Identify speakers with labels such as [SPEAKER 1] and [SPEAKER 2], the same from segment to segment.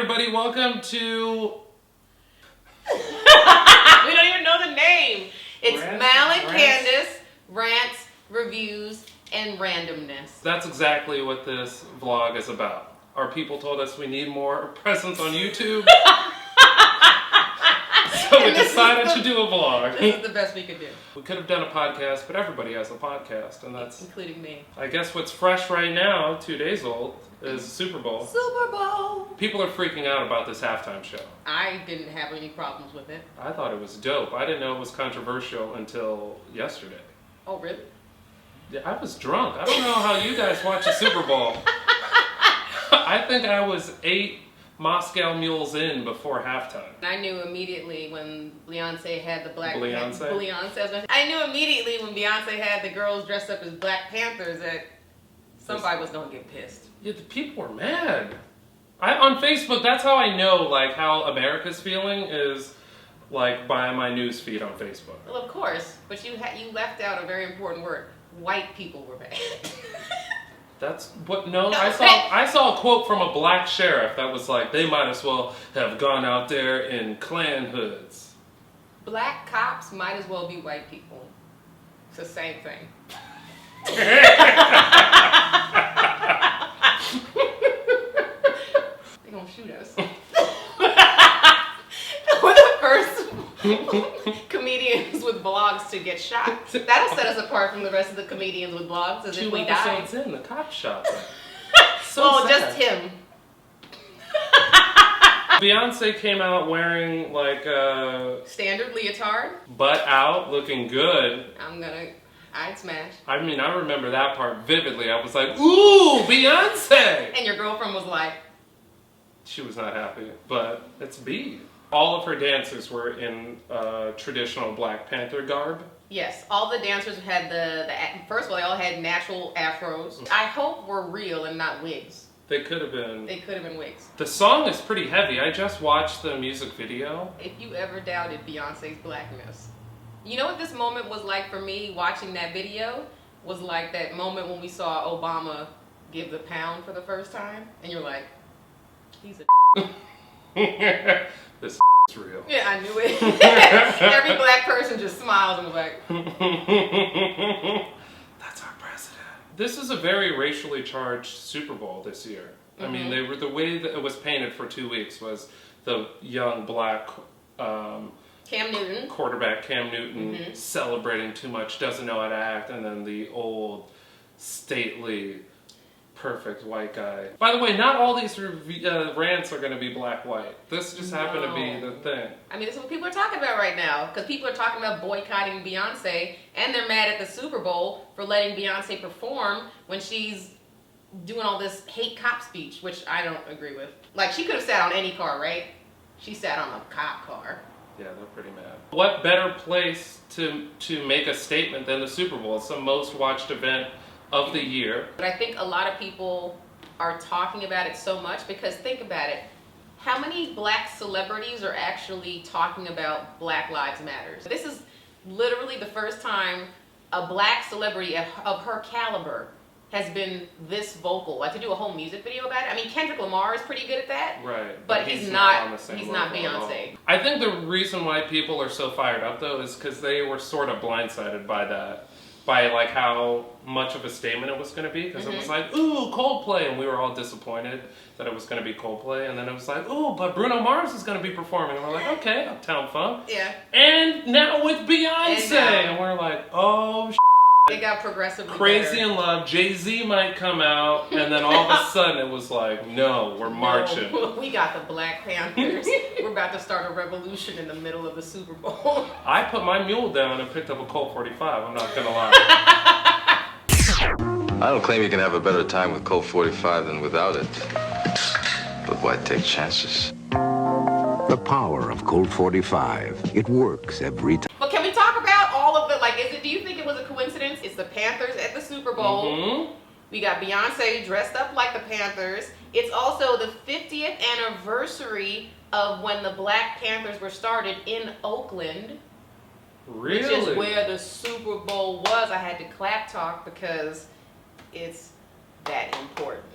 [SPEAKER 1] everybody, welcome to...
[SPEAKER 2] We don't even know the name. It's Candice, Rants, Reviews, and Randomness.
[SPEAKER 1] That's exactly what this vlog is about. Our people told us we need more presence on YouTube. So we decided to do a vlog.
[SPEAKER 2] This is the best we could do.
[SPEAKER 1] We could have done a podcast, but everybody has a podcast, and that's...
[SPEAKER 2] Including me.
[SPEAKER 1] I guess what's fresh right now, 2 days old, is Super Bowl.
[SPEAKER 2] Super Bowl!
[SPEAKER 1] People are freaking out about this halftime show.
[SPEAKER 2] I didn't have any problems with it.
[SPEAKER 1] I thought it was dope. I didn't know it was controversial until yesterday.
[SPEAKER 2] Oh, really?
[SPEAKER 1] Yeah, I was drunk. I don't know how you guys watch the Super Bowl. I think I was 8 Moscow mules in before halftime.
[SPEAKER 2] I knew immediately when Beyonce had the black...
[SPEAKER 1] Beyonce?
[SPEAKER 2] I knew immediately when Beyonce had the girls dressed up as Black Panthers that somebody was going to get pissed.
[SPEAKER 1] Yeah, the people were mad. On Facebook, that's how I know, like, how America's feeling is, like, by my news feed on Facebook.
[SPEAKER 2] Well, of course, but you left out a very important word. White people were bad.
[SPEAKER 1] That's what, no, I saw a quote from a black sheriff that was like, they might as well have gone out there in Klan hoods.
[SPEAKER 2] Black cops might as well be white people. It's the same thing. They're gonna shoot us. We're the first comedians with blogs to get shot. That'll set us apart from the rest of the comedians with blogs, as if we died.
[SPEAKER 1] 2 episodes in, the cop shot them.
[SPEAKER 2] So just him.
[SPEAKER 1] Beyonce came out wearing like a
[SPEAKER 2] standard leotard,
[SPEAKER 1] butt out, looking good.
[SPEAKER 2] I'd smash.
[SPEAKER 1] I mean, I remember that part vividly. I was like, ooh, Beyonce!
[SPEAKER 2] And your girlfriend was like...
[SPEAKER 1] She was not happy, but it's B. All of her dancers were in traditional Black Panther garb.
[SPEAKER 2] Yes, all the dancers had first of all, they all had natural afros. I hope were real and not wigs.
[SPEAKER 1] They could have been.
[SPEAKER 2] They could have been wigs.
[SPEAKER 1] The song is pretty heavy. I just watched the music video.
[SPEAKER 2] If you ever doubted Beyonce's blackness. You know what this moment was like for me watching that video? Was like that moment when we saw Obama give the pound for the first time. And you're like, he's a
[SPEAKER 1] This is real.
[SPEAKER 2] Yeah, I knew it. Every black person just smiles and was like...
[SPEAKER 1] That's our president. This is a very racially charged Super Bowl this year. Mm-hmm. I mean, the way that it was painted for 2 weeks was the young black
[SPEAKER 2] Cam Newton.
[SPEAKER 1] Quarterback Cam Newton celebrating too much, doesn't know how to act, and then the old, stately, perfect white guy. By the way, not all these rants are going to be black-white. This just happened to be the thing.
[SPEAKER 2] I mean, this is what people are talking about right now. Because people are talking about boycotting Beyonce, and they're mad at the Super Bowl for letting Beyonce perform when she's doing all this hate cop speech, which I don't agree with. Like, she could have sat on any car, right? She sat on a cop car.
[SPEAKER 1] Yeah, they're pretty mad. What better place to make a statement than the Super Bowl? It's the most watched event of the year.
[SPEAKER 2] But I think a lot of people are talking about it so much because think about it. How many black celebrities are actually talking about Black Lives Matter? This is literally the first time a black celebrity of her caliber has been this vocal. Like to do a whole music video about it. I mean, Kendrick Lamar is pretty good at that.
[SPEAKER 1] Right.
[SPEAKER 2] But he's not Beyonce.
[SPEAKER 1] I think the reason why people are so fired up though is because they were sort of blindsided by that. By like how much of a statement it was going to be, because it was like, ooh, Coldplay, and we were all disappointed that it was going to be Coldplay, and then it was like, ooh, but Bruno Mars is going to be performing, and we're like, okay, Uptown Funk.
[SPEAKER 2] Yeah.
[SPEAKER 1] And now with Beyonce, and we're like, oh,
[SPEAKER 2] it got progressively
[SPEAKER 1] Crazy
[SPEAKER 2] better.
[SPEAKER 1] in Love, Jay-Z might come out, and then all of a sudden it was like, no, we're marching.
[SPEAKER 2] No, we got the Black Panthers. We're about to start a revolution in the middle of the Super Bowl.
[SPEAKER 1] I put my mule down and picked up a Colt 45, I'm not gonna lie.
[SPEAKER 3] I don't claim you can have a better time with Colt 45 than without it. But why take chances?
[SPEAKER 4] The power of Colt 45. It works every time.
[SPEAKER 2] But can we talk about all of it? Like, do you think it was a coincidence? It's the Panthers at the Super Bowl. We got Beyonce dressed up like the Panthers. It's also the 50th anniversary of when the Black Panthers were started in Oakland.
[SPEAKER 1] Really?
[SPEAKER 2] Which is where the Super Bowl was. I had to clap talk because it's that important.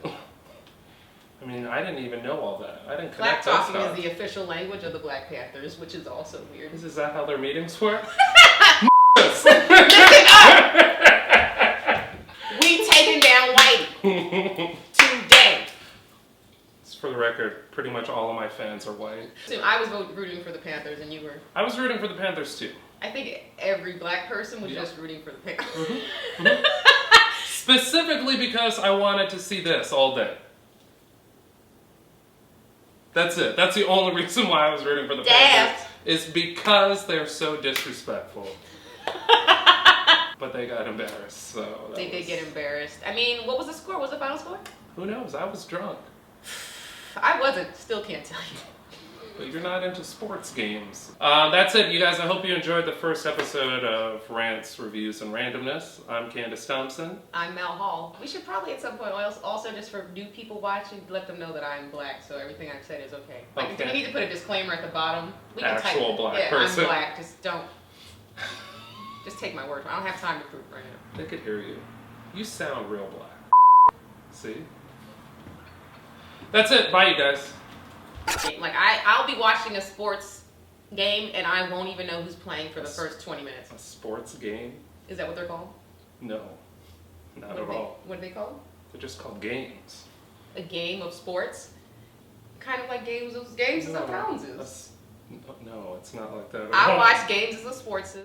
[SPEAKER 1] I I mean, I didn't even know all that. I didn't
[SPEAKER 2] Black
[SPEAKER 1] connect those
[SPEAKER 2] talking is
[SPEAKER 1] dots.
[SPEAKER 2] the official language of the Black Panthers, which is also weird.
[SPEAKER 1] Is that how their meetings work?
[SPEAKER 2] Listen up! We taking down Whitey today.
[SPEAKER 1] Just for the record, pretty much all of my fans are white.
[SPEAKER 2] So I was rooting for the Panthers, and you were.
[SPEAKER 1] I was rooting for the Panthers too.
[SPEAKER 2] I think every black person was
[SPEAKER 1] Yeah.
[SPEAKER 2] just rooting for the Panthers.
[SPEAKER 1] Specifically because I wanted to see this all day. That's it. That's the only reason why I was rooting for the Panthers. Is because they're so disrespectful. But they got embarrassed, so...
[SPEAKER 2] They did get embarrassed. I mean, what was the score? What was the final score?
[SPEAKER 1] Who knows? I was drunk.
[SPEAKER 2] I wasn't. Still can't tell you.
[SPEAKER 1] But you're not into sports games. That's it, you guys. I hope you enjoyed the first episode of Rants, Reviews, and Randomness. I'm Candice Thompson.
[SPEAKER 2] I'm Mel Hall. We should probably at some point also just for new people watching, let them know that I'm black, so everything I've said is okay. Like,
[SPEAKER 1] Okay.
[SPEAKER 2] do we need to put a disclaimer at the bottom? We can
[SPEAKER 1] Actual
[SPEAKER 2] type,
[SPEAKER 1] black
[SPEAKER 2] yeah,
[SPEAKER 1] person.
[SPEAKER 2] I'm black. Just don't. Just take my word for it. I don't have time to prove it right now.
[SPEAKER 1] They could hear you. You sound real black. See? That's it. Bye, you guys.
[SPEAKER 2] Like, I'll be watching a sports game and I won't even know who's playing for the first 20 minutes.
[SPEAKER 1] A sports game?
[SPEAKER 2] Is that what they're called?
[SPEAKER 1] No. Not at all.
[SPEAKER 2] What are they called?
[SPEAKER 1] They're just called games.
[SPEAKER 2] A game of sports? Kind of like games of thrones is.
[SPEAKER 1] No, it's not like that at
[SPEAKER 2] I
[SPEAKER 1] all.
[SPEAKER 2] watch games as a sports.